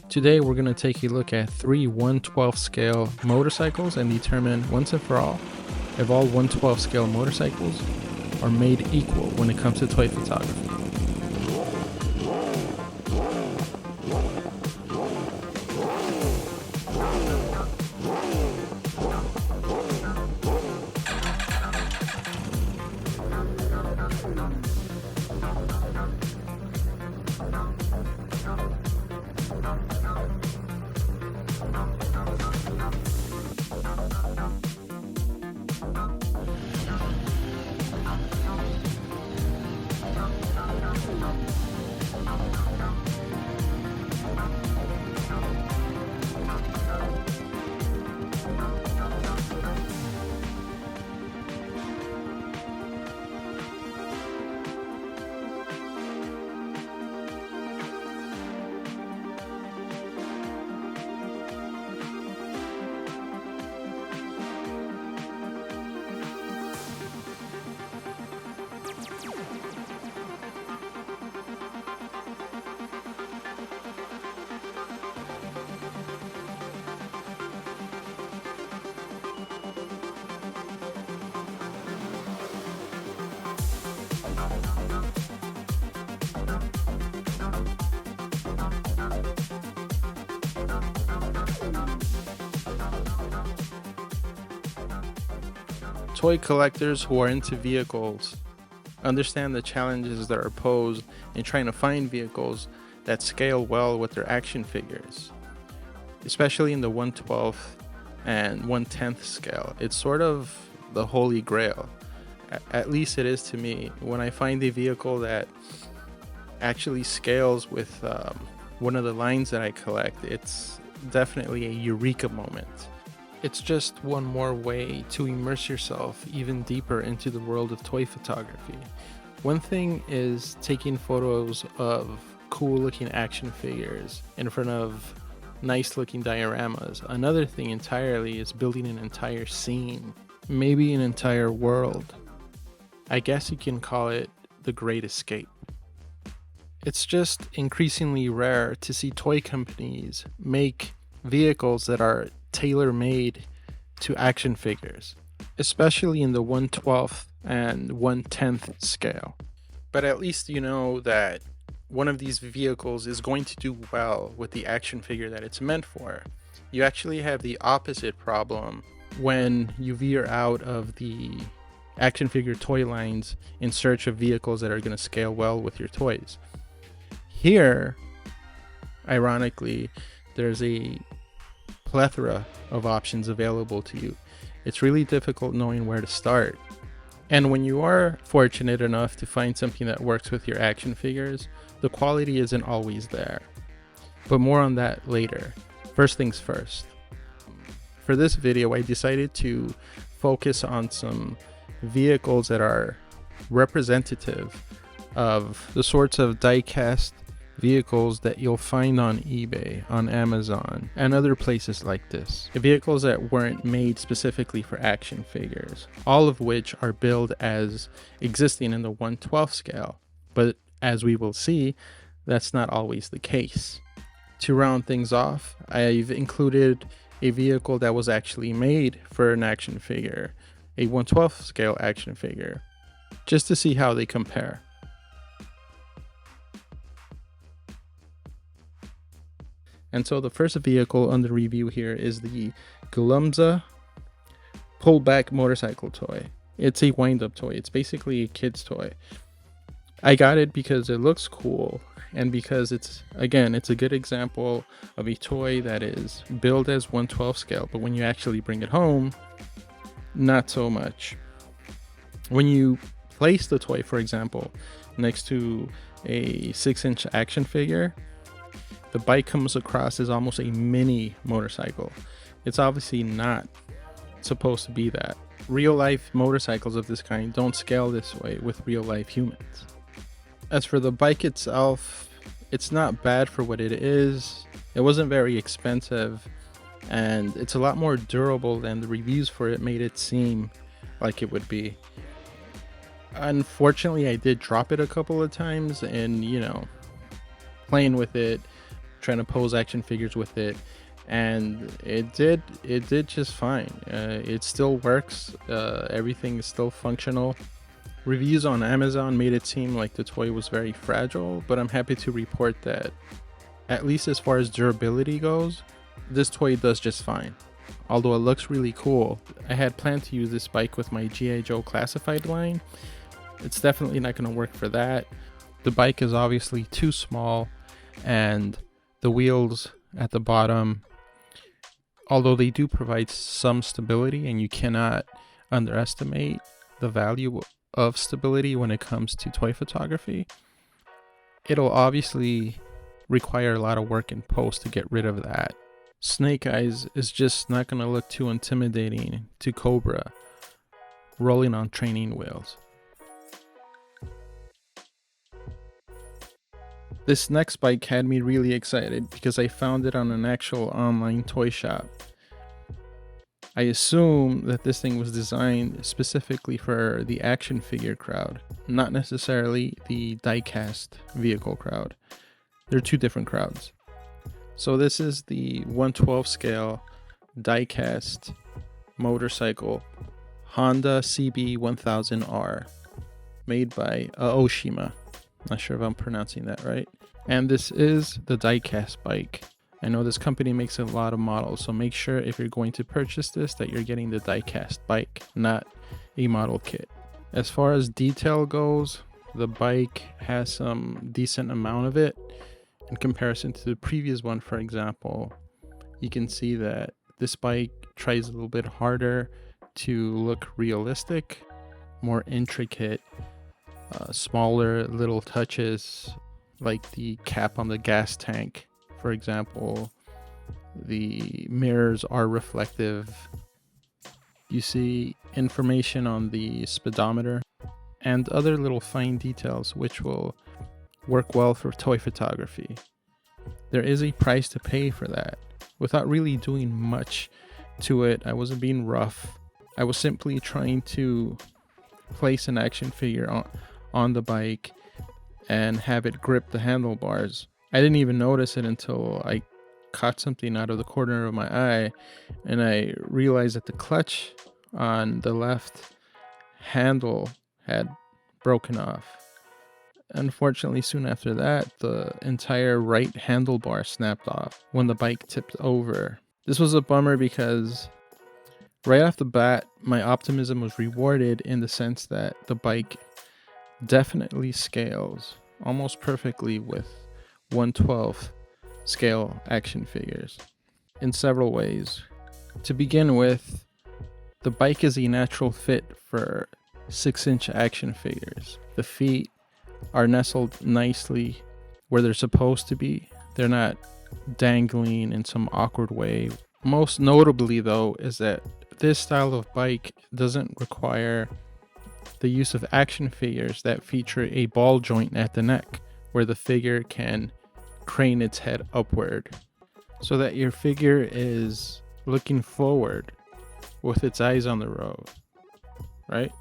Today we're going to take a look at 3 1/12 scale motorcycles and determine once and for all if all 1/12 scale motorcycles are made equal when it comes to toy photography. Toy collectors who are into vehicles understand the challenges that are posed in trying to find vehicles that scale well with their action figures, especially in the 1/12 and 1/10 scale. It's sort of the holy grail, at least it is to me. When I find a vehicle that actually scales with one of the lines that I collect, it's definitely a eureka moment. It's just one more way to immerse yourself even deeper into the world of toy photography. One thing is taking photos of cool looking action figures in front of nice looking dioramas. Another thing entirely is building an entire scene, maybe an entire world. I guess you can call it the Great Escape. It's just increasingly rare to see toy companies make vehicles that are tailor-made to action figures, especially in the 1/12 and 1/10 scale. But at least you know that one of these vehicles is going to do well with the action figure that it's meant for. You actually have the opposite problem when you veer out of the action figure toy lines in search of vehicles that are going to scale well with your toys. Here, ironically, there's a plethora of options available to you. It's really difficult knowing where to start. And when you are fortunate enough to find something that works with your action figures, the quality isn't always there. But more on that later. First things first. For this video, I decided to focus on some vehicles that are representative of the sorts of diecast vehicles that you'll find on eBay, on Amazon, and other places like this. Vehicles that weren't made specifically for action figures, all of which are billed as existing in the 1/12 scale. But as we will see, that's not always the case. To round things off, I've included a vehicle that was actually made for an action figure, a 1/12 scale action figure, just to see how they compare. And so the first vehicle under review here is the Gilumza pullback motorcycle toy. It's a wind-up toy. It's basically a kid's toy. I got it because it looks cool and because it's a good example of a toy that is billed as 1/12 scale, but when you actually bring it home, not so much. When you place the toy, for example, next to a 6-inch action figure, the bike comes across as almost a mini motorcycle. It's obviously not supposed to be that. Real life motorcycles of this kind don't scale this way with real life humans. As for the bike itself, it's not bad for what it is. It wasn't very expensive, and it's a lot more durable than the reviews for it made it seem like it would be. Unfortunately, I did drop it a couple of times and, playing with it, trying to pose action figures with it, and it did just fine. It still works. Everything is still functional. Reviews on Amazon made it seem like the toy was very fragile, but I'm happy to report that, at least as far as durability goes, this toy does just fine. Although it looks really cool, I had planned to use this bike with my G.I. Joe classified line. It's definitely not going to work for that. The bike is obviously too small, and the wheels at the bottom, although they do provide some stability, and you cannot underestimate the value of stability when it comes to toy photography, it'll obviously require a lot of work in post to get rid of that. Snake Eyes is just not going to look too intimidating to Cobra rolling on training wheels. This next bike had me really excited because I found it on an actual online toy shop. I assume that this thing was designed specifically for the action figure crowd, not necessarily the diecast vehicle crowd. They're two different crowds. So this is the 1/12 scale diecast motorcycle Honda CB 1000R, made by Aoshima. Not sure if I'm pronouncing that right. And this is the diecast bike. I know this company makes a lot of models, so make sure if you're going to purchase this that you're getting the diecast bike, not a model kit. As far as detail goes, the bike has some decent amount of it. In comparison to the previous one, for example, you can see that this bike tries a little bit harder to look realistic, more intricate, smaller little touches like the cap on the gas tank, for example. The mirrors are reflective. You see information on the speedometer and other little fine details which will work well for toy photography. There is a price to pay for that. Without really doing much to it, I wasn't being rough. I was simply trying to place an action figure on the bike and have it grip the handlebars. I didn't even notice it until I caught something out of the corner of my eye, and I realized that the clutch on the left handle had broken off. Unfortunately, soon after that, the entire right handlebar snapped off when the bike tipped over. This was a bummer because right off the bat, my optimism was rewarded in the sense that the bike definitely scales almost perfectly with 1/12 scale action figures in several ways. To begin with, the bike is a natural fit for 6-inch action figures. The feet are nestled nicely where they're supposed to be. They're not dangling in some awkward way. Most notably, though, is that this style of bike doesn't require the use of action figures that feature a ball joint at the neck, where the figure can crane its head upward, so that your figure is looking forward with its eyes on the road, right?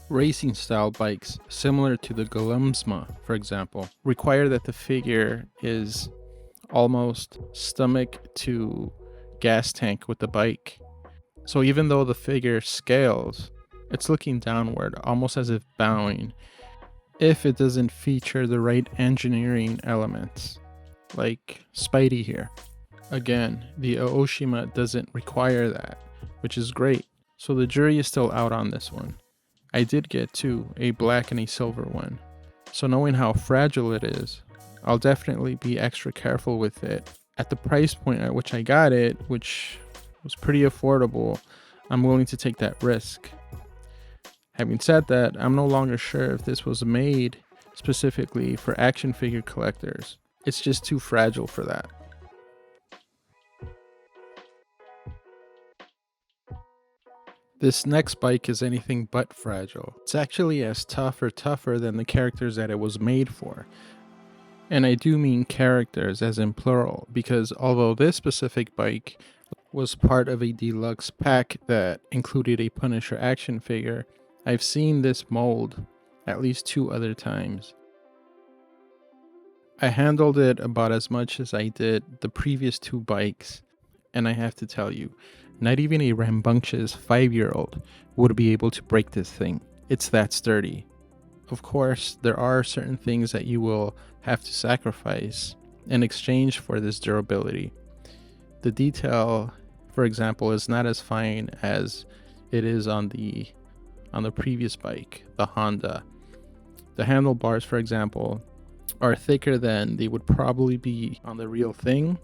Racing style bikes, similar to the Gilumza, for example, require that the figure is almost stomach to gas tank with the bike. So even though the figure scales, it's looking downward, almost as if bowing, if it doesn't feature the right engineering elements, like Spidey here. Again, the Aoshima doesn't require that, which is great. So the jury is still out on this one. I did get two, a black and a silver one. So knowing how fragile it is, I'll definitely be extra careful with it. At the price point at which I got it, which was pretty affordable, I'm willing to take that risk. Having said that, I'm no longer sure if this was made specifically for action figure collectors. It's just too fragile for that. This next bike is anything but fragile. It's actually as tough or tougher than the characters that it was made for. And I do mean characters as in plural, because although this specific bike was part of a deluxe pack that included a Punisher action figure, I've seen this mold at least 2 other times. I handled it about as much as I did the previous 2 bikes, and I have to tell you, not even a rambunctious 5-year-old would be able to break this thing. It's that sturdy. Of course, there are certain things that you will have to sacrifice in exchange for this durability. The detail, for example, is not as fine as it is on the previous bike, the Honda. The handlebars, for example, are thicker than they would probably be on the real thing,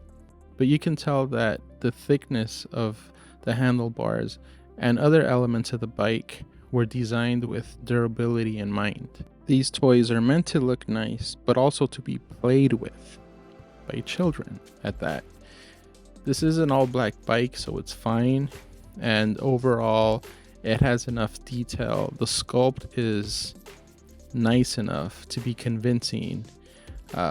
but you can tell that the thickness of the handlebars and other elements of the bike were designed with durability in mind. These toys are meant to look nice, but also to be played with by children at that. This is an all black bike, so it's fine, and overall it has enough detail. The sculpt is nice enough to be convincing.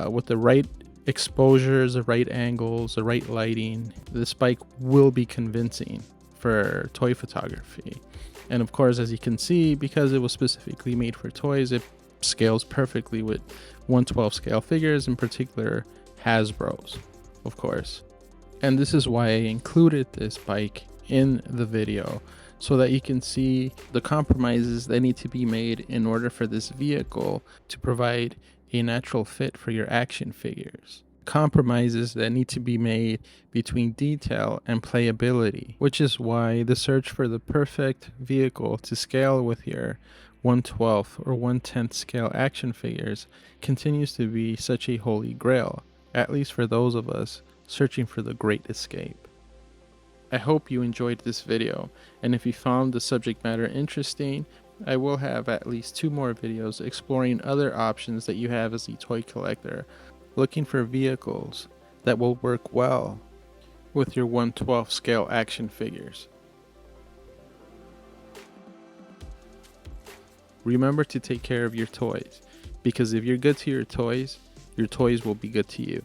With the right exposures, the right angles, the right lighting, this bike will be convincing for toy photography. And of course, as you can see, because it was specifically made for toys, it scales perfectly with 1/12 scale figures, in particular Hasbro's, of course. And this is why I included this bike in the video, so that you can see the compromises that need to be made in order for this vehicle to provide a natural fit for your action figures. Compromises that need to be made between detail and playability, which is why the search for the perfect vehicle to scale with your 1/12 or 1/10 scale action figures continues to be such a holy grail, at least for those of us searching for the great escape. I hope you enjoyed this video, and if you found the subject matter interesting, I will have at least 2 more videos exploring other options that you have as a toy collector, looking for vehicles that will work well with your 1/12 scale action figures. Remember to take care of your toys, because if you're good to your toys will be good to you.